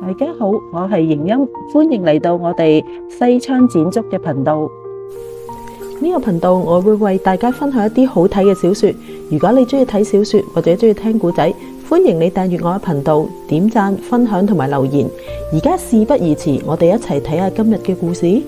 大家好，我係瑩音，歡迎嚟到我哋西窗剪竹嘅頻道。呢個頻道我會為大家分享一啲好睇嘅小說。如果你中意睇小說或者中意聽故仔，歡迎你訂閱我嘅頻道，點讚、分享同埋留言。而家事不宜遲，我哋一齊睇下今日嘅故事。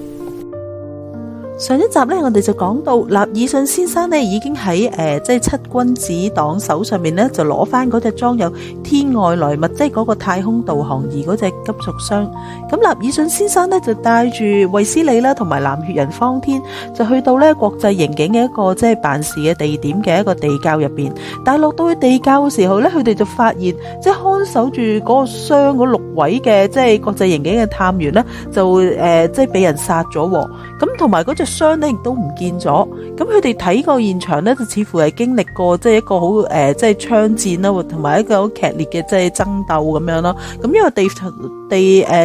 上一集咧，我哋就講到納爾遜先生咧已經喺即係七君子黨手上面咧就攞翻嗰隻裝有天外來物，即係嗰個太空導航儀嗰隻金屬箱。咁納爾遜先生咧就帶住衛斯理啦同埋藍血人方天就去到咧國際刑警嘅一個即係辦事嘅地點嘅一個地窖入邊。但係落到去地窖嘅時候咧，佢哋就發現即係看守住嗰個箱嗰6位嘅即係國際刑警嘅探員咧就即係俾人殺咗。咁同埋嗰隻箱咧亦都唔見咗。咁佢哋睇個現場咧，就似乎係經歷過即係一個好即係槍戰啦，同埋一個好劇烈嘅即係爭鬥咁樣咯。咁因為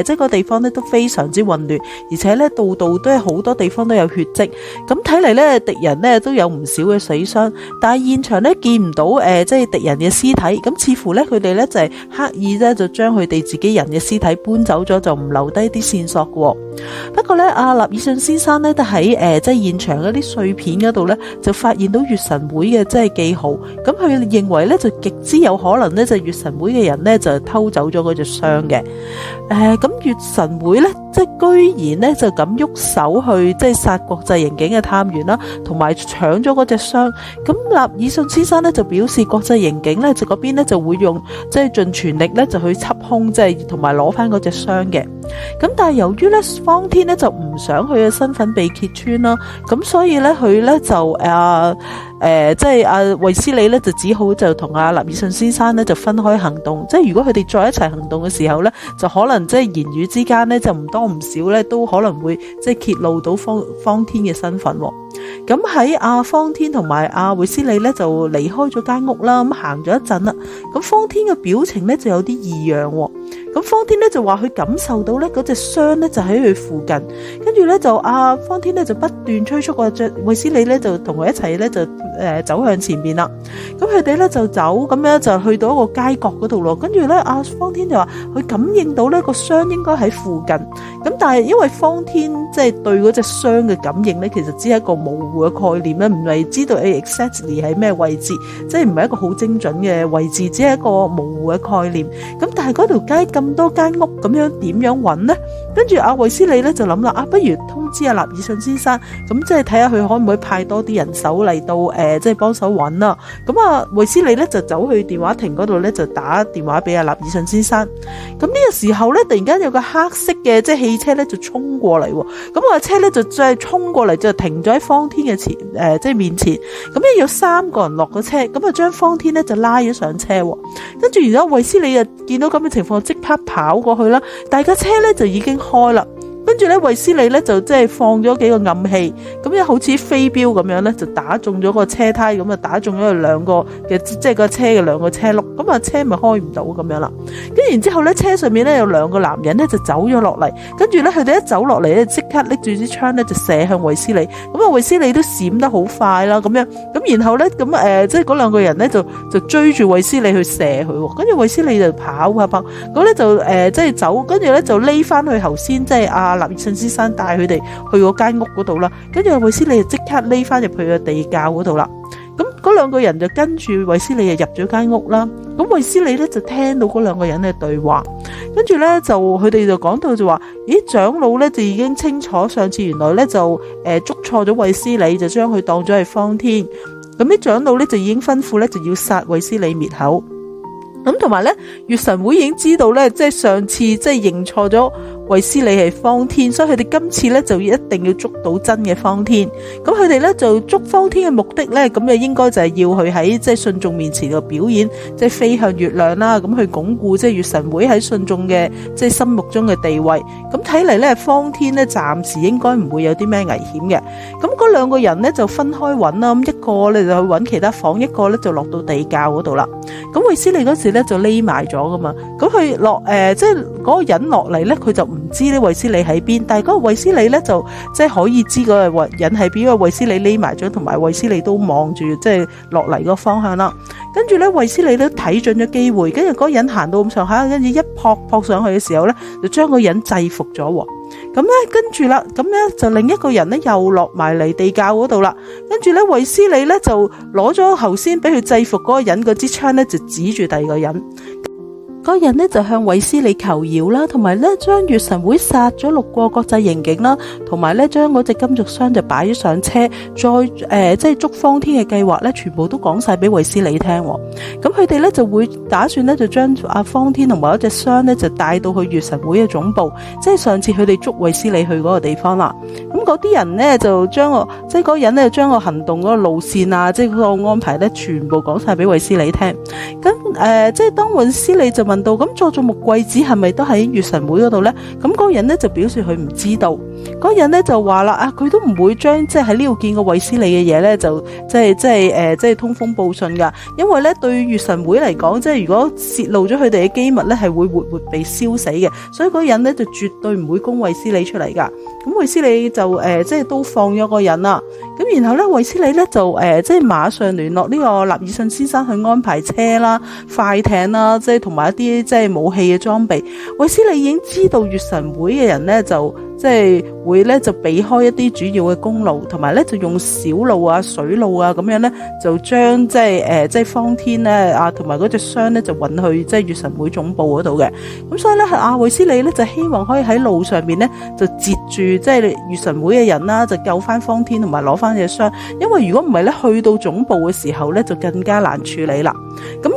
即係個地方咧都非常之混亂，而且咧度度都係好多地方都有血跡。咁睇嚟咧，敵人咧都有唔少嘅死傷，但係現場咧見唔到即係敵人嘅屍體。咁似乎咧佢哋咧就係刻意咧就將佢哋自己人嘅屍體搬走咗，就唔留低啲線索嘅。不過咧，阿納爾遜先生咧都喺即係現場嗰啲碎片嗰度咧，就發現到月神會嘅即係記號。咁佢認為咧就極之有可能咧就月神會嘅人咧就偷走咗嗰隻箱嘅。咁月神會咧即係居然咧就咁喐手去即係殺國際刑警嘅探員啦，同埋搶咗嗰隻箱。咁納爾遜先生咧就表示國際刑警咧就嗰邊咧就會用即係盡全力咧就去緝兇，即係同埋攞翻嗰隻箱嘅。咁但係由於咧方天咧就唔想佢嘅身份被揭穿啦，咁所以咧佢咧就即係阿衛斯理咧就只好就同阿納爾遜先生咧就分開行動。即係如果佢哋再一齊行動嘅時候咧，就可能即係言語之間咧就唔多唔少咧都可能會即係揭露到方天嘅身份。咁喺阿方天同埋阿衛斯理咧就離開咗間屋啦，咁行咗一陣啦。咁方天嘅表情咧就有啲異樣。咁方天咧就話佢感受到咧嗰隻箱咧就喺佢附近，跟住咧就阿方天咧就不斷催促個衛斯理咧就同佢一齊咧就走向前面啦。咁佢哋咧就走，咁樣就去到一個街角嗰度咯。跟住咧阿方天就話佢感應到咧個箱應該喺附近。咁但係因為方天即係對嗰隻箱嘅感應咧，其實只係一個模糊嘅概念咧，唔係知道 exactly 喺咩位置，即係唔係一個好精準嘅位置，只係一個模糊嘅概念。咁但係嗰條街咁多間屋，咁樣點樣揾呢？跟住阿衛斯理咧就諗啦，不如通知阿納爾遜先生，咁即係睇下佢可唔可以派多啲人手嚟到即係幫手揾啦。咁阿衛斯理咧就走去電話亭嗰度咧就打電話俾阿納爾遜先生。咁呢個時候咧突然間有個黑色嘅即係汽車咧就衝過嚟，咁個車咧就再衝過嚟就停咗喺方天嘅前即係面前。咁咧有3個人落咗車，咁啊將方天咧就拉咗上車。跟住然後衛斯理就見到咁嘅情況，即刻跑過去啦。但係架車咧就已經開啦。跟住咧衛斯理咧就即係放咗幾個暗器，咁樣好似飛鏢咁樣咧就打中咗個車胎，咁啊打中咗2個嘅即係個車嘅2個車轆，咁啊車咪開唔到咁樣啦。跟住然之後咧車上面咧有2個男人咧就走咗落嚟，跟住咧佢哋一走落嚟咧即刻拎住支槍咧就射向衛斯理，咁啊衛斯理都閃得好快啦咁樣，咁然後咧咁即係嗰2個人咧就追住衛斯理去射佢，跟住衛斯理就跑，咁咧就即係走，跟住咧就匿翻去頭先即係阿納爾遜先生帶佢哋去嗰間屋嗰度啦，跟住衛斯理就即刻匿翻入去個地窖嗰度啦。咁嗰2個人就跟住衛斯理就入咗間屋啦。咁衛斯理咧就聽到嗰2個人嘅對話，跟住咧就佢哋就講到就話，咦，長老咧就已經清楚上次原來咧就捉錯咗衛斯理，就將佢當咗係方天。咁啲長老咧就已經吩咐咧就要殺衛斯理滅口。咁同埋咧，月神會已經知道咧，即係上次即係認錯咗衛斯理係方天，所以佢哋今次咧就一定要捉到真嘅方天。咁佢哋咧就捉方天嘅目的咧，咁就應該就係要佢喺即係信眾面前度表演，即係飛向月亮啦，咁去鞏固即係月神會喺信眾嘅即係心目中嘅地位。咁睇嚟咧，方天咧暫時應該唔會有啲咩危險嘅。咁嗰2個人咧就分開揾啦，咁一個咧就去揾其他房，一個咧就落到地窖嗰度啦。咁衛斯理嗰時咧就匿埋咗噶嘛，咁佢落即係嗰個人落嚟咧，佢就唔知呢衛斯理喺邊，但係嗰個衛斯理咧就即係可以知嗰個人喺邊，因為衛斯理匿埋咗，同埋衛斯理都望住即係落嚟個方向啦。跟住咧衛斯理都睇準咗機會，跟住嗰個人行到咁上下，跟住一撲上去嘅時候咧，就將個人制服咗喎。咁咧跟住啦，咁咧就另一個人咧又落埋嚟地窖嗰度啦，跟住咧衛斯理咧就攞咗頭先俾佢制服嗰個人嗰支槍咧，就指住第二個人。嗰個人咧就向衛斯理求饒啦，同埋咧將月神會殺咗6個國際刑警啦，同埋咧將嗰隻金屬箱就擺咗上車，再即係捉方天嘅計劃咧，全部都講晒俾衛斯理聽。咁佢哋咧就會打算咧就將阿方天同埋一隻箱咧就帶到去月神會嘅總部，即係上次佢哋捉衛斯理去嗰個地方啦。咁嗰啲人咧就將即係嗰個人咧將個行動嗰個路線啊，即係嗰個安排咧，全部講晒俾衛斯理聽。咁即係當衛斯理就問到咁佐佐木貴子係咪都喺月神會嗰度咧？咁嗰個人咧就表示佢唔知道。嗰個人咧就話啦，佢都唔會將即係喺呢度見過衛斯理嘅嘢咧，就即係通風報信噶。因為咧對月神會嚟講，即係如果泄露咗佢哋嘅機密咧，係會活活被燒死嘅。所以嗰個人咧就絕對唔會供衛斯理出嚟噶。咁衛斯理就即係都放咗個人啦。咁然後咧衛斯理咧就即係馬上聯絡呢個納爾遜先生去安排車啦、快艇啦，即係同埋一啲即係武器嘅裝備。衛斯理已經知道月神會嘅人咧就即係會咧就避開一啲主要嘅公路，同埋咧就用小路啊、水路啊咁樣咧，就將即係方天咧啊同埋嗰隻箱咧就運去即係月神會總部嗰度嘅。咁所以咧阿衛斯理咧就希望可以喺路上邊咧就截住即係月神會嘅人啦，就救翻方天同埋攞翻隻箱。因為如果唔係咧，去到總部嘅時候咧就更加難處理啦。咁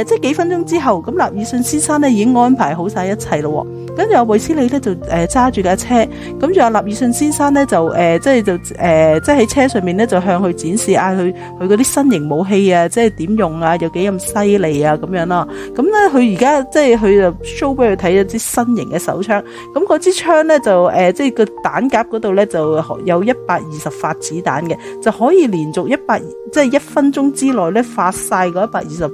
即係幾分鐘之後，咁納爾遜先生咧已經安排好晒一切咯。跟住阿衛斯理咧就揸住架車，咁仲有納爾遜先生咧就即係喺車上面咧就向佢展示佢嗰啲新型武器啊，即係點用啊，有幾咁犀利啊咁樣啦。咁咧佢而家即係佢就 show 俾佢睇一支新型嘅手槍，咁嗰支槍咧就即係個彈夾嗰度咧就有120發子彈嘅，就可以連續即係1分鐘之內咧發晒嗰120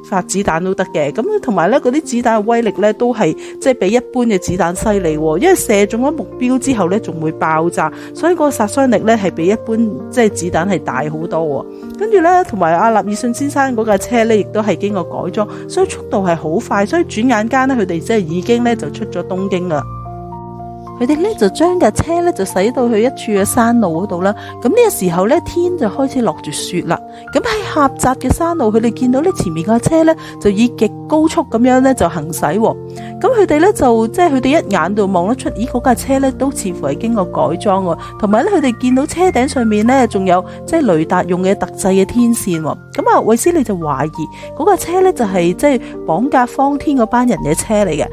發子彈都得嘅。咁同埋咧嗰啲子彈嘅威力咧都係即係比一般嘅子彈犀利，因為射中咗目標之後咧仲會爆炸，所以嗰個殺傷力咧係比一般即係子彈係大好多。跟住咧同埋阿納爾遜先生嗰架車咧亦都係經過改裝，所以速度係好快，所以轉眼間咧佢哋即係已經咧就出咗東京啦。佢哋咧就將架車咧就駛到去一處嘅山路嗰度啦。咁呢個時候咧天就開始落住雪啦。咁喺狹窄嘅山路，佢哋見到咧前面架車咧就以極高速咁樣咧就行駛。咁佢哋咧就即係佢哋一眼就望得出，咦嗰架車咧都似乎係經過改裝喎。同埋咧佢哋見到車頂上面咧仲有即係雷達用嘅特製嘅天線。咁啊衛斯理就懷疑嗰架車咧就係即係綁架方天嗰班人嘅車嚟嘅。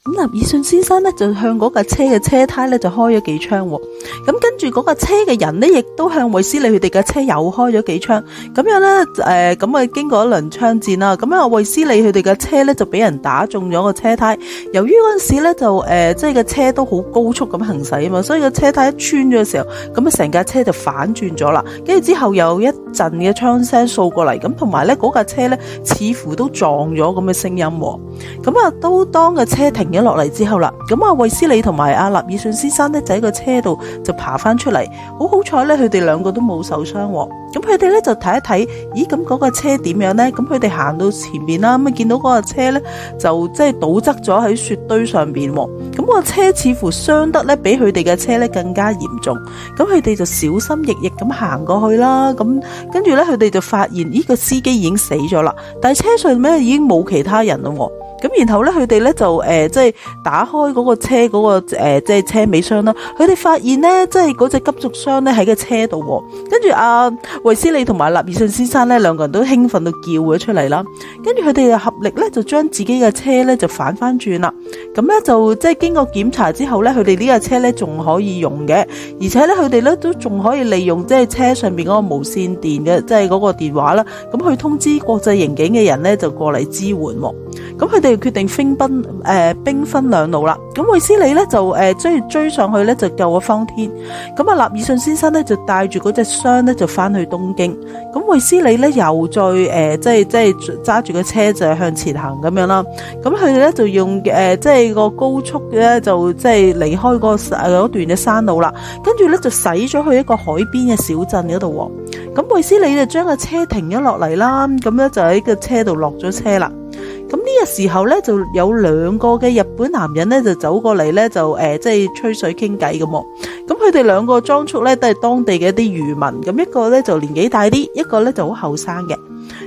咁納爾遜先生咧就向嗰架車嘅車胎咧就開咗幾槍。咁跟住嗰架車嘅人咧亦都向衛斯理佢哋嘅車又開咗幾槍。咁樣咧咁啊經過一輪槍戰啦，咁啊衛斯理佢哋嘅車咧就俾人打中咗個車胎。由於嗰陣時咧就即係個車都好高速咁行駛啊嘛，所以個車胎一穿咗嘅時候，咁啊成架車就反轉咗啦。跟住之後有一陣嘅槍聲掃過嚟，咁同埋咧嗰架車咧似乎都撞咗咁嘅聲音。咁啊都當個車停咗落嚟之後啦，咁啊衛斯理同埋阿納爾遜先生咧就喺個車度就爬翻出嚟，好彩咧佢哋兩個都冇受傷。咁佢哋咧就睇一睇，咦咁嗰個車點樣咧？咁佢哋行到前面啦，咁啊見到嗰個車咧就即係倒側咗喺雪堆上邊。咁個車似乎傷得咧比佢哋嘅車咧更加嚴重。咁佢哋就小心翼翼咁行過去啦。咁跟住咧佢哋就發現，咦個司機已經死咗啦，但係車上面已經冇其他人咯。咁然後咧佢哋咧就即係打開嗰個車嗰個即係車尾箱啦，佢哋發現咧即係嗰隻金屬箱咧喺個車度。跟住阿衛斯理同埋納爾遜先生咧兩個人都興奮到叫咗出嚟啦。跟住佢哋就合力咧就將自己嘅車咧就反翻轉啦。咁咧就即係經過檢查之後咧，佢哋呢架車咧仲可以用嘅，而且咧佢哋咧都仲可以利用即係車上邊嗰個無線電嘅即係嗰個電話啦，咁去通知國際刑警嘅人咧就過嚟支援。咁佢哋決定兵分兩路啦。咁衛斯理咧就追上去咧就救咗方天。咁啊納爾遜先生咧就帶住嗰隻箱咧就翻去東京。咁衛斯理咧又再即係揸住個車就向前行咁樣啦。咁佢哋咧就用即係個高速咧就即係離開嗰段嘅山路啦。跟住咧就駛咗去一個海邊嘅小鎮嗰度。咁咁衛斯理就將個車停咗落嚟啦，咁咧就喺個車度落咗車啦。咁呢個時候咧，就有2個嘅日本男人咧就走過嚟咧，就即係吹水傾偈咁喎。咁佢哋2個裝束咧都係當地嘅一啲漁民，咁一個咧就年紀大啲，一個咧就好後生嘅。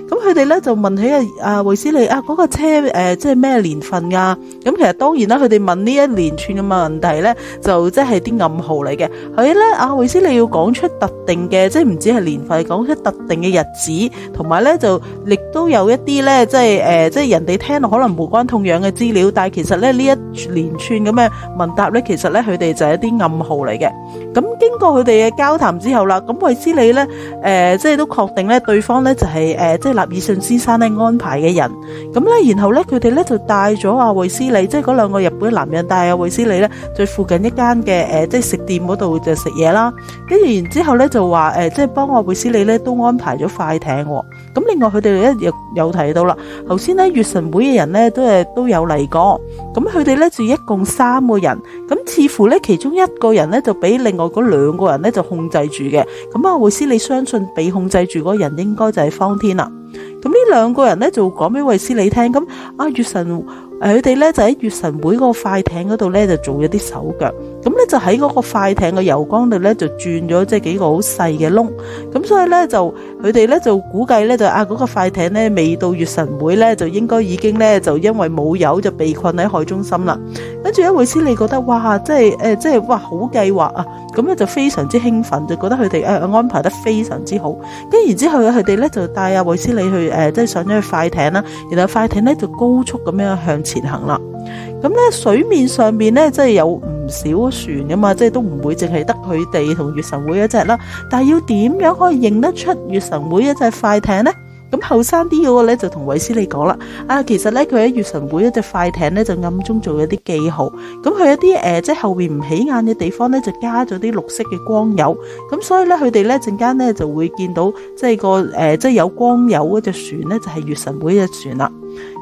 咁佢哋咧就問起阿衛斯理嗰個車即係咩年份㗎？咁其實當然啦，佢哋問呢一連串嘅問題咧，就即係啲暗號嚟嘅。佢咧衛斯理要講出特定嘅，即係唔止係年份，講出特定嘅日子，同埋咧就亦都有一啲咧，即係人哋聽落可能無關痛癢嘅資料，但係其實咧呢一連串咁嘅問答咧，其實咧佢哋就係一啲暗號嚟嘅。咁經過佢哋嘅交談之後啦，咁衛斯理咧即係都確定咧對方咧就係即係納爾遜先生咧安排嘅人。咁咧然後咧佢哋咧就帶咗阿衛斯理，即係嗰2個日本男人帶阿衛斯理咧在附近一間嘅即係食店嗰度就食嘢啦。跟住然之後咧就話即係幫阿衛斯理咧都安排咗快艇喎。咁另外佢哋咧亦有提到啦，頭先咧月神會嘅人咧都有嚟過。咁佢哋咧就一共3個人，咁似乎咧其中1個人咧就俾另外嗰2個人咧就控制住嘅。咁阿衛斯理相信被控制住嗰個人應該就係方天啦。咁呢2個人咧就講俾衛斯理聽，咁月神佢哋咧就喺月神會嗰個快艇嗰度咧就做咗啲手腳，咁咧就喺嗰個快艇嘅油缸度咧就轉咗即係幾個好細嘅窿，咁所以咧就佢哋咧就估計咧就嗰個快艇咧未到月神會咧就應該已經咧就因為冇油就被困喺海中心啦。跟住衛斯理覺得哇，即係哇好計劃啊，咁咧就非常之興奮，就覺得佢哋安排得非常之好。跟然之後佢哋咧就帶阿衛斯理去即係上咗去快艇啦，然後快艇咧就高速咁樣向前行啦。咁咧水面上面咧即係有唔少船噶嘛，即係都唔會淨係得佢哋同月神會一隻啦。但係要點樣可以認得出月神會一隻快艇咧？咁後生啲嗰個咧就同衛斯理講啦，其實咧佢喺月神會一隻快艇咧就暗中做咗啲記號，咁佢一啲即係後邊唔起眼嘅地方咧就加咗啲綠色嘅光油，咁所以咧佢哋咧陣間咧就會見到即係個即係有光油嗰隻船咧就係月神會嘅船啦。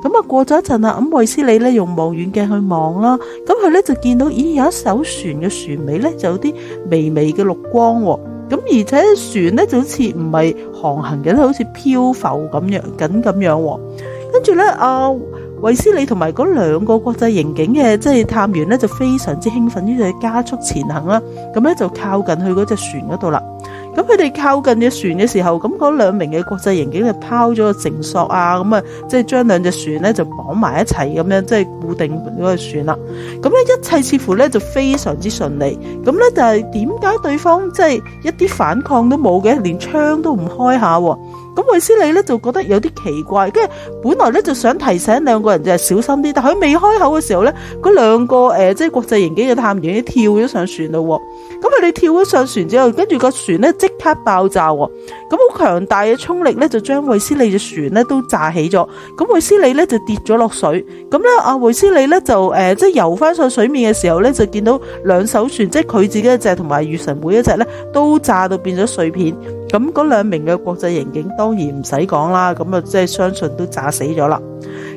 咁過咗一陣啦，咁衛斯理咧用望遠鏡去望啦，咁佢咧就見到咦有一艘船嘅船尾咧就有啲微微嘅綠光喎。咁而且船咧就好似唔係航行嘅，好似漂浮咁樣喎。跟住咧，衛斯理同埋嗰2個國際刑警嘅即係探員咧就非常之興奮，於是加速前行啦。咁咧就靠近去嗰隻船嗰度啦。咁佢哋靠近隻船嘅時候，咁嗰2名嘅國際刑警就拋咗個繩索啊，咁即係將2隻船咧就綁埋一齊咁樣，即係固定嗰個船啦。咁咧一切似乎咧就非常之順利。咁咧就係點解對方即係一啲反抗都冇嘅，連槍都唔開下喎？咁衛斯理咧就覺得有啲奇怪，跟住本來咧就想提醒2個人就係小心啲，但佢未開口嘅時候咧，嗰2個即係國際刑警嘅探員已經跳咗上船咯喎。咁佢哋跳咗上船之後，跟住個船咧即刻爆炸喎。咁好強大嘅衝力咧就將衛斯理嘅船咧都炸起咗。咁衛斯理咧就跌咗落水。咁咧衛斯理咧就即係游翻上水面嘅時候咧，就見到2艘船，即係佢自己一隻同埋月神會一隻咧，都炸到變咗碎片。咁嗰2名嘅國際刑警當然唔使講啦，咁即係相信都炸死咗啦。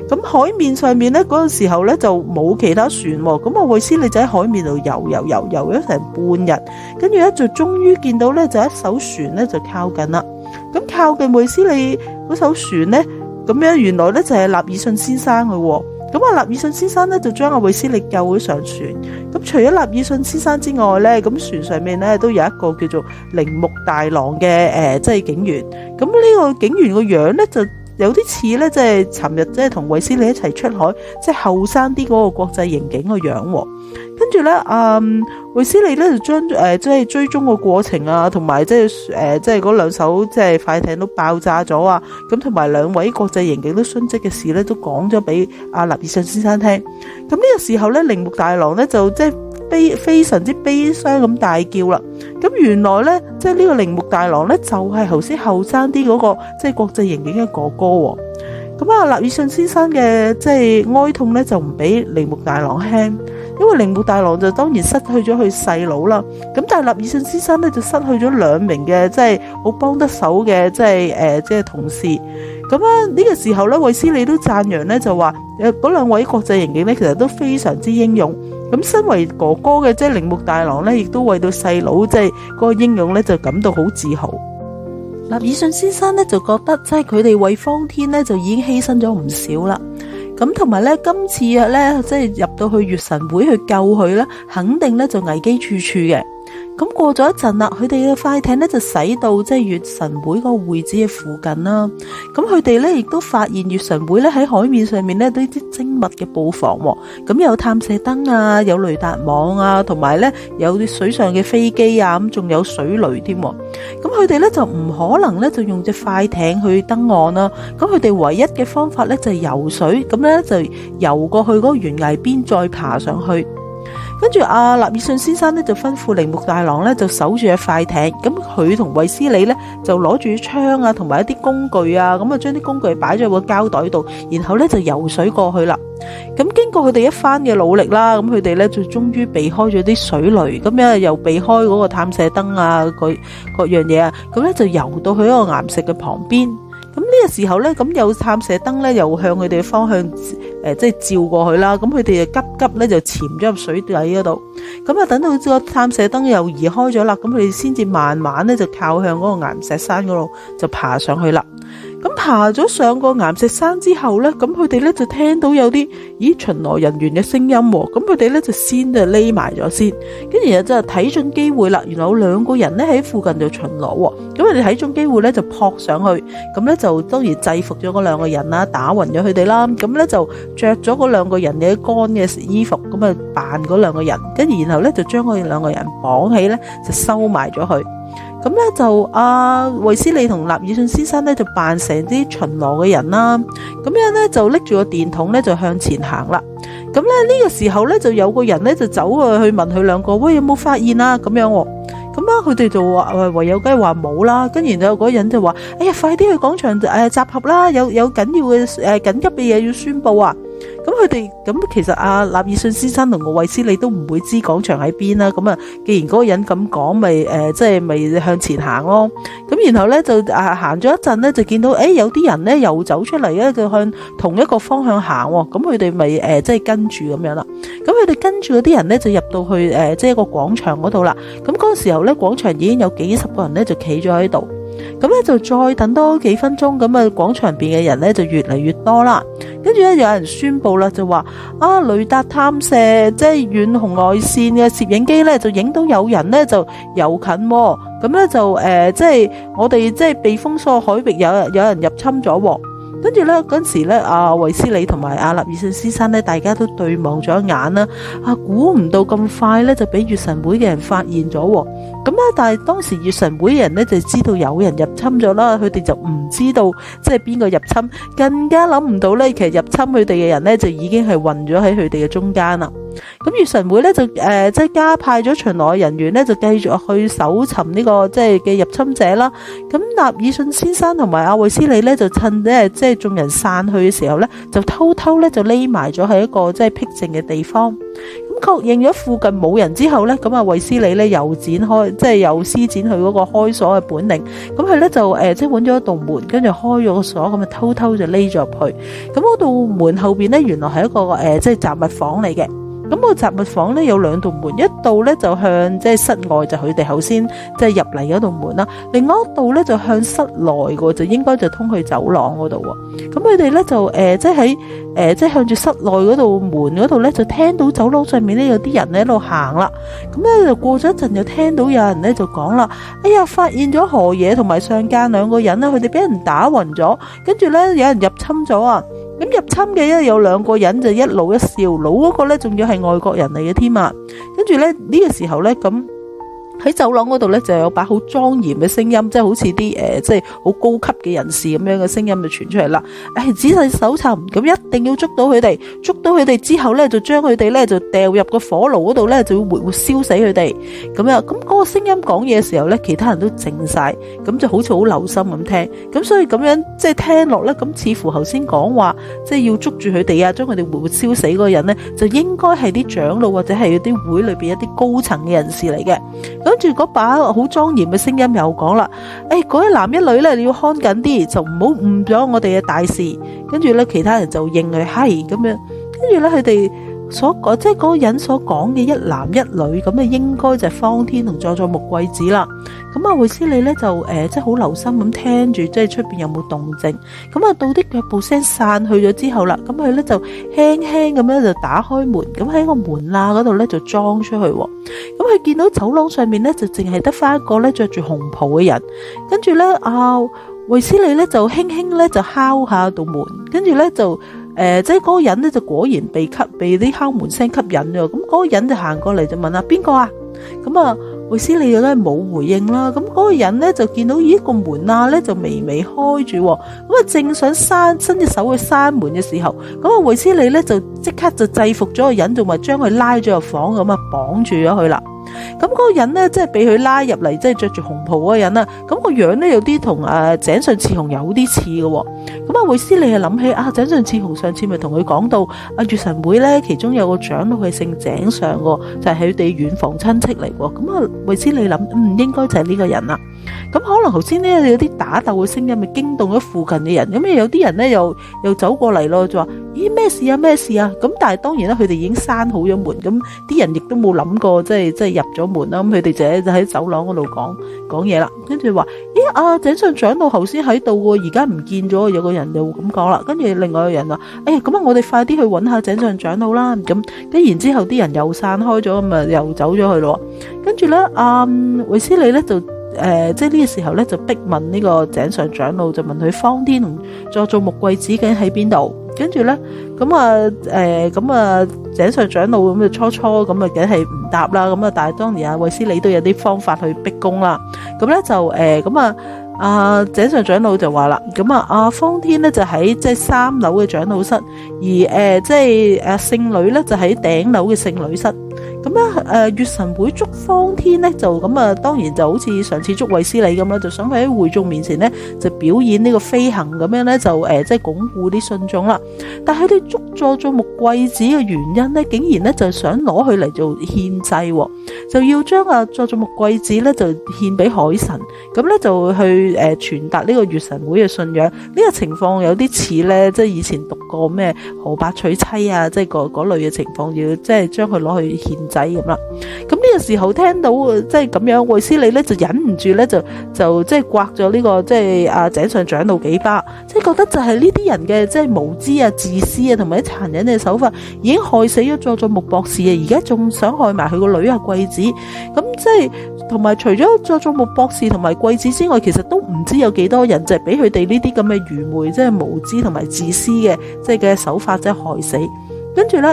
咁海面上面咧嗰個時候咧就冇其他船喎，咁衛斯理就喺海面度游咗成半日，跟住咧就終於見到咧就一艘船咧就靠近啦。咁靠近衛斯理嗰艘船咧，咁樣原來咧就係納爾遜先生嘅喎。咁納爾遜先生咧就將衛斯理救咗上船。咁除咗納爾遜先生之外咧，咁船上面咧都有一個叫做鈴木大郎嘅即係警員。咁呢個警員個樣咧就有啲似咧，即係尋日即係同衛斯理一齊出海，即係後生啲嗰個國際刑警個樣喎。跟住咧，衛斯理咧就將即係追蹤個過程啊，同埋即係即係嗰2艘即係快艇都爆炸咗啊，咁同埋2位國際刑警都殉職嘅事咧，都講咗俾納爾遜先生聽。咁呢個時候咧，鈴木大郎咧就即係非常之悲傷咁大叫啦。咁原來咧，即係呢個鈴木大郎咧就係頭先後生啲嗰個即係國際刑警嘅哥哥喎。咁納爾遜先生嘅即係哀痛咧就唔比鈴木大郎輕。因為鈴木大郎就當然失去咗佢細佬啦，咁但係納爾遜先生咧就失去咗2名嘅即係好幫得手嘅即係同事。咁呢個時候咧，衛斯理都讚揚咧就話嗰2位國際刑警咧其實都非常之英勇。咁身為哥哥嘅即係鈴木大郎咧，亦都為到細佬即係嗰個英勇咧就感到好自豪。納爾遜先生咧就覺得，即係佢哋為方天咧就已經犧牲咗唔少啦。咁同埋咧，今次咧即係入到去月神會去救佢咧，肯定咧就危機處處嘅。咁過咗一陣啦，佢哋嘅快艇咧就駛到即係月神會個會址嘅附近啦。咁佢哋咧亦都發現月神會咧喺海面上面咧都啲精密嘅布防喎。咁有探射燈啊，有雷達網啊，同埋咧有啲水上嘅飛機啊，咁仲有水雷添。咁佢哋咧就唔可能咧就用隻快艇去登岸啦。咁佢哋唯一嘅方法咧就係游水，咁咧就游過去嗰個懸崖邊再爬上去。跟住阿納爾遜先生咧就吩咐鈴木大郎咧就守住隻快艇，咁佢同衛斯理咧就攞住槍啊同埋一啲工具啊，咁啊將啲工具擺咗喺個膠袋度，然後咧就游水過去啦。咁經過佢哋一番嘅努力啦，咁佢哋咧就終於避開咗啲水雷，咁樣又避開嗰個探射燈啊，各樣嘢啊，咁咧就游到去一個岩石嘅旁邊。咁呢個時候咧，咁有探射燈咧又向佢哋嘅方向即係照過去啦。咁佢哋就急急咧就潛咗入水底嗰度。咁啊等到個探射燈又移開咗啦，咁佢哋先至慢慢咧就靠向嗰個岩石山嗰度就爬上去啦。咁爬咗上個岩石山之後咧，咁佢哋咧就聽到有啲巡邏人員嘅聲音喎。咁佢哋咧就先就匿埋咗先，跟住就睇準機會啦。原來有兩個人咧喺附近就巡邏喎。咁佢哋睇準機會咧就撲上去，咁咧就當然制服咗嗰兩個人啦，打暈咗佢哋啦。咁咧就着咗嗰兩個人嘅乾嘅衣服，咁啊扮嗰兩個人，跟住然後咧就將嗰兩個人綁起咧，就收埋咗佢。咁咧就衛斯理同納爾遜先生咧就扮成啲巡邏嘅人啦，咁樣咧就拎住個電筒咧就向前行啦。咁咧呢個時候咧就有個人咧就走去問佢兩個，喂，有冇發現啊？咁樣喎。咁啊佢哋就話唯有梗係話冇啦。跟住然後嗰個人就話，哎呀，快啲去廣場集合啦，有緊要嘅緊急嘅嘢要宣佈啊！咁佢哋咁其實納爾遜先生同個衛斯理都唔會知廣場喺邊啦。咁啊，既然嗰個人咁講，咪即係咪向前行咯。咁然後咧就行咗一陣咧，就見到有啲人咧又走出嚟咧，就向同一個方向行喎。咁佢哋咪即係跟住咁樣啦。咁佢哋跟住嗰啲人咧就入到去即係一個廣場嗰度啦。咁嗰個時候咧，廣場已經有幾十個人咧就企咗喺度。咁咧就再等多幾分鐘，咁啊廣場邊嘅人咧就越嚟越多啦。跟住咧有人宣佈啦，就話雷達探射即係遠紅外線嘅攝影機咧就影到有人咧就遊近喎。咁咧就即係我哋即係被封鎖海域有人入侵咗喎。跟住咧嗰陣時咧，衛斯理同埋納爾遜先生咧，大家都對望咗一眼啦。估唔到咁快咧，就俾月神會嘅人發現咗。咁咧，但係當時月神會嘅人咧就知道有人入侵咗啦，佢哋就唔知道即係邊個入侵，更加諗唔到咧，其實入侵佢哋嘅人咧就已經係混咗喺佢哋嘅中間啦。咁月神會咧就即係加派咗巡邏人員咧，就繼續去搜尋呢個即係嘅入侵者啦。咁納爾遜先生同埋衛斯理咧就趁即係眾人散去嘅時候咧，就偷偷咧就匿埋咗喺一個即係僻靜嘅地方。咁確認咗附近冇人之後咧，咁衛斯理咧又展開即係又施展佢嗰個開鎖嘅本領。咁佢咧就即係揾咗一道門，跟住開咗個鎖，咁啊偷偷就匿咗入去。咁嗰道門後邊咧，原來係一個即係雜物房嚟嘅。咁個雜物房咧有兩道門，一道咧就向即係室外，就佢哋頭先即係入嚟嗰道門啦；另外一道咧就向室內嘅，就應該就通去走廊嗰度喎。咁佢哋咧就即係喺即係向住室內嗰度門嗰度咧，就聽到走廊上面咧有啲人喺度行啦。咁咧就過咗一陣，就聽到有人咧就講啦：哎呀，發現咗河野同埋上間兩個人啦，佢哋俾人打暈咗，跟住咧有人入侵咗啊！咁入侵嘅咧有兩個人就一老一少，老嗰個咧仲要係外國人嚟嘅添啊！跟住咧呢個時候咧咁。喺走廊嗰度咧就有把好莊嚴嘅聲音，即係好似啲即係好高級嘅人士咁樣嘅聲音就傳出嚟啦。仔細搜尋，咁一定要捉到佢哋，捉到佢哋之後咧就將佢哋咧就掉入個火爐嗰度咧，就會活活燒死佢哋。咁樣咁嗰個聲音講嘢嘅時候咧，其他人都靜晒，咁就好似好留心咁聽。咁所以咁樣即係聽落咧，咁似乎頭先講話即係要捉住佢哋啊，將佢哋活活燒死嗰個人咧，就應該係啲長老或者係啲會裏邊一啲高層嘅人士嚟嘅。跟住嗰把好莊嚴嘅聲音又講啦，嗰一男一女咧，你要看緊啲，就唔好誤咗我哋嘅大事。跟住咧，其他人就應佢係咁樣。跟住咧，佢哋所講，即係嗰個人所講嘅一男一女，咁啊應該就係方天同佐佐木貴子啦。咁啊，衛斯理咧就即係好留心咁聽住，即係出邊有冇動靜。咁啊，到啲腳步聲散去咗之後啦，咁佢咧就輕輕咁樣就打開門，咁喺個門罅嗰度咧就裝出去。咁佢見到走廊上面咧就淨係得翻一個咧着住紅袍嘅人，跟住咧衛斯理咧就輕輕咧就敲下道門，跟住咧就即係嗰個人咧就果然被啲敲門聲吸引咗。咁嗰個人就行過嚟就問邊個啊？咁啊，衛斯理都係冇回應啦。咁嗰個人咧就見到個門罅咧就微微開住，咁啊正想伸隻手去閂門嘅時候，咁啊衛斯理咧就即刻就制服咗個人，仲話將佢拉咗入房，咁啊綁住咗佢啦。咁嗰個人咧，即係俾佢拉入嚟，即係着住紅袍嗰個人啦。咁個樣咧有啲同井上次雄有啲似嘅。咁衛斯理係諗起井上次雄上次咪同佢講到月神會咧，其中有個長老係姓井上嘅，就係佢哋遠房親戚嚟。咁衛斯理諗應該就係呢個人啦。咁可能頭先咧有啲打鬥嘅聲音，咪驚動咗附近嘅人。咁有啲人咧又走過嚟咯，就話咦咩事啊咩事啊？咁但係當然啦，佢哋已經閂好咗門，咁啲人亦都冇諗過即係入咗門啦。咁佢哋就喺走廊嗰度講嘢啦。跟住話咦井上長老頭先喺度喎，而家唔見咗。有個人就咁講啦。跟住另外一個人話咁我哋快啲去揾下井上長老啦。咁跟然之後啲人又散開咗，咁啊又走咗去咯。跟住咧衛斯理咧就即係呢個時候咧就逼問呢個井上長老，就問佢方天同佐佐木貴子究竟喺邊度。跟住咧井上長老咁就初咁啊梗係唔答啦。咁啊但係當然衛斯理都有啲方法去逼宮啦。咁咧就井上長老就話啦，咁方天咧就喺即係3樓嘅長老室，而即係聖女咧就喺頂樓嘅聖女室。咁月神會捉方天咧就當然就好似上次捉衛斯理咁啦，就想佢喺會眾面前咧就表演呢個飛行咁樣咧，就即係鞏固啲信眾啦。但係佢哋捉佐佐木貴子嘅原因咧，竟然咧就想攞佢嚟做獻祭，就要將佐佐木貴子咧就獻俾海神，咁咧就去傳達呢個月神會嘅信仰。呢個情況有啲似咧，即係以前讀過咩河伯娶妻啊，即係嗰類嘅情況，要即係將佢攞去獻祭咁啦。咁呢個時候聽到即係咁樣，衛斯理咧就忍唔住咧就即係刮咗呢個即係井上長老幾巴，即係覺得就係呢啲人嘅即係無知啊、自私啊同埋啲殘忍嘅手法，已經害死咗佐佐木博士啊，而家仲想害埋佢個女貴子。咁即係同埋除咗佐佐木博士同埋貴子之外，其實都唔知有幾多人就係俾佢哋呢啲咁嘅愚昧、即係無知同埋自私嘅即係嘅手法，即係害死。跟住咧，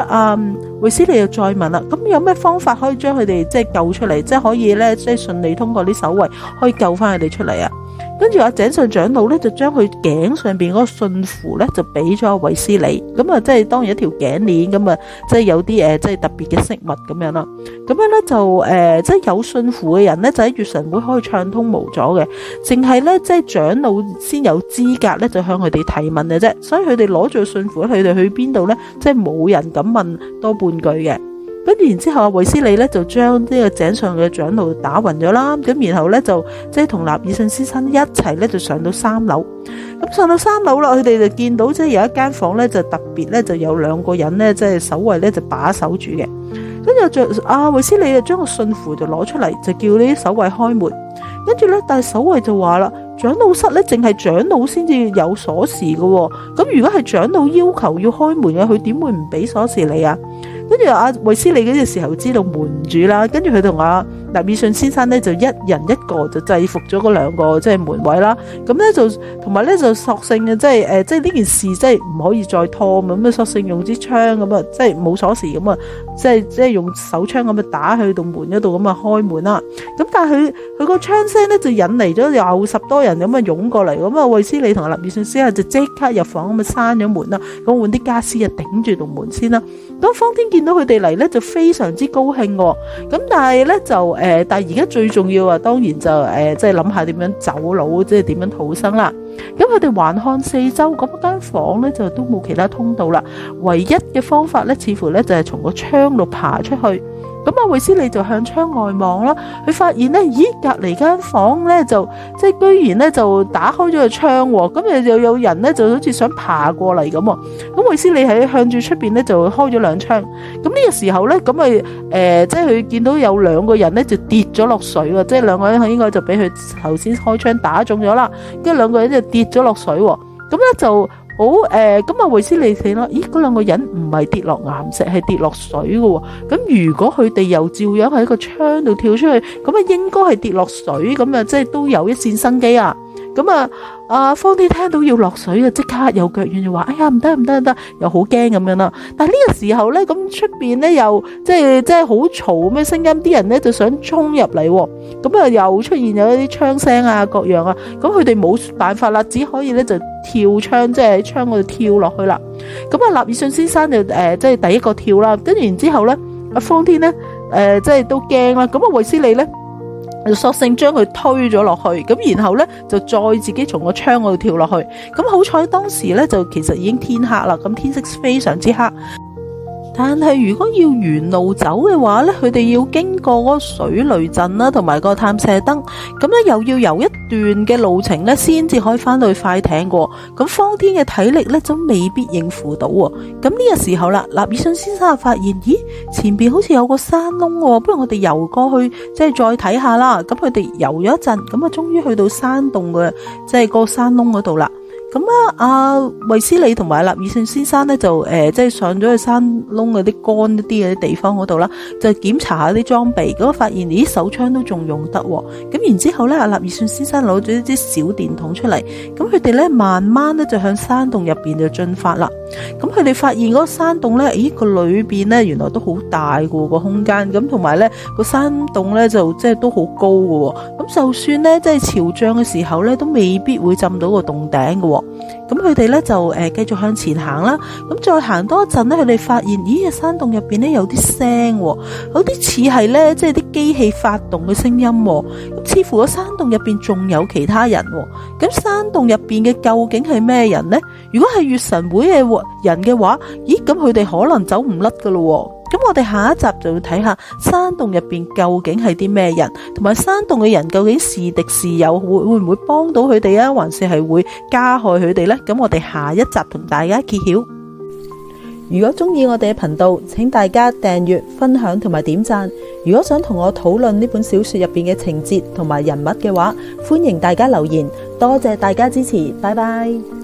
衛斯理又再問啦，咁有咩方法可以將佢哋即係救出嚟，即係可以咧即係順利通過啲守衛，可以救翻佢哋出嚟啊？跟住井上長老咧就將佢頸上邊嗰個信符咧就俾咗衛斯理，咁啊即係當然一條頸鏈，咁啊即係有啲即係特別嘅飾物咁樣啦。咁樣咧就即係有信符嘅人咧就喺月神會可以暢通無阻嘅，淨係咧即係長老先有資格咧就向佢哋提問嘅啫。所以佢哋攞住信符，佢哋去邊度咧，即係冇人敢問多半句嘅。跟住然之後，衛斯理咧就將呢個井上嘅長老打暈咗啦。咁然後咧就即係同納爾遜先生一齊咧就上到3樓。咁上到3樓啦，佢哋就見到即係有一間房咧就特別咧就有2個人咧即係守衛咧就把守住嘅。跟住衛斯理就將個信符就攞出嚟，就叫呢啲守衛開門。跟住咧，但係守衛就話啦，長老室咧淨係長老先至有鎖匙嘅。咁如果係長老要求要開門嘅，佢點會唔俾鎖匙你啊？跟住衛斯理嗰個時候知道瞞住啦，跟住佢同納爾遜先生咧就一人一個就制服咗嗰2個即係門衛啦。咁咧就同埋咧就索性嘅即係呢件事即係唔可以再拖咁啊，索性用支槍咁啊，即係冇鎖匙咁啊，即係用手槍咁啊打去到門嗰度咁啊開門啦。咁但係佢個槍聲咧就引嚟咗有10多人咁啊湧過嚟，咁啊衛斯理同納爾遜先生就即刻入房咁啊閂咗門啦，咁換啲家私啊頂住道門先啦。咁方天見到佢哋嚟咧就非常之高興，咁但係咧就但係而家最重要啊，當然就即係諗下點樣走佬，即係點樣逃生啦。咁佢哋環看四周，咁間房咧就都冇其他通道啦，唯一嘅方法咧似乎咧就係從個窗度爬出去。咁阿衛斯理就向窗外望啦，佢發現咧，咦，隔離間房咧就即係居然咧就打開咗個窗喎，咁又有人咧就好似想爬過嚟咁喎。咁衛斯理喺向住出邊咧就開咗兩窗。咁呢個時候咧，咁咪即係佢見到有兩個人咧就跌咗落水喎，即係兩個人應該就俾佢頭先開槍打中咗啦，跟住兩個人就跌咗落水喎。咁咧就好咁啊，衛斯理死啦！咦，嗰兩個人唔係跌落岩石，係跌落水嘅喎。咁如果佢哋又照樣喺個窗度跳出去，咁啊應該係跌落水，咁啊即係都有一線生機啊！咁啊，方天聽到要落水啊，即刻有腳軟就話：哎呀，唔得，又好驚咁樣啦。但係呢個時候咧，咁出邊咧又即係好嘈咩聲音，啲人咧就想衝入嚟喎。咁啊又出現有一啲槍聲啊，各樣啊。咁佢哋冇辦法啦，只可以咧就跳窗，即係喺窗嗰度跳落去啦。咁啊，納爾遜先生就即係第一個跳啦。跟住然之後咧，阿方天咧即係都驚啦。咁啊，衛斯理咧就索性將佢推咗落去，咁然後咧就再自己從個窗嗰度跳落去。咁好彩當時咧就其實已經天黑啦，咁天色非常之黑。但係如果要沿路走嘅話咧，佢哋要經過嗰個水雷陣啦，同埋個探射燈，咁咧又要游一段嘅路程咧，先至可以翻到去快艇喎。咁方天嘅體力咧就未必應付到喎。咁呢個時候啦，納爾遜先生發現，咦，前邊好似有個山窿喎，不如我哋游過去，即係再睇下啦。咁佢哋游咗一陣，咁啊，終於去到山洞嘅，即係個山窿嗰度啦。咁啊，阿衛斯理同埋納爾遜先生咧就即係上咗去山窿嗰啲乾一啲嘅地方嗰度啦，就檢查下啲裝備，咁發現咦，手槍都仲用得喎。咁然之後咧，阿納爾遜先生攞咗一支小電筒出嚟，咁佢哋咧慢慢咧就向山洞入邊就進發啦。咁佢哋發現嗰個山洞咧，咦，個裏邊咧原來都好大嘅個空間，咁同埋咧個山洞咧就即係都好高嘅，咁就算咧即係潮漲嘅時候咧，都未必會浸到個洞頂嘅。咁佢哋咧就繼續向前行啦。咁再行多一陣咧，佢哋發現咦，山洞入邊咧有啲聲，有啲似係咧即係啲機器發動嘅聲音。咁似乎個山洞入邊仲有其他人。咁山洞入邊嘅究竟係咩人呢？如果係月神會嘅人嘅話，咦，咁佢哋可能走唔甩噶咯。咁我哋下一集就要睇下山洞入邊究竟係啲咩人，同埋山洞嘅人究竟是敵是友，會唔會幫到佢哋啊，還是係會加害佢哋呢？咁我哋下一集同大家揭曉。如果中意我哋嘅頻道，請大家訂閱、分享同埋點讚。如果想同我討論呢本小說入邊嘅情節同埋人物嘅話，歡迎大家留言。多謝大家支持，拜拜。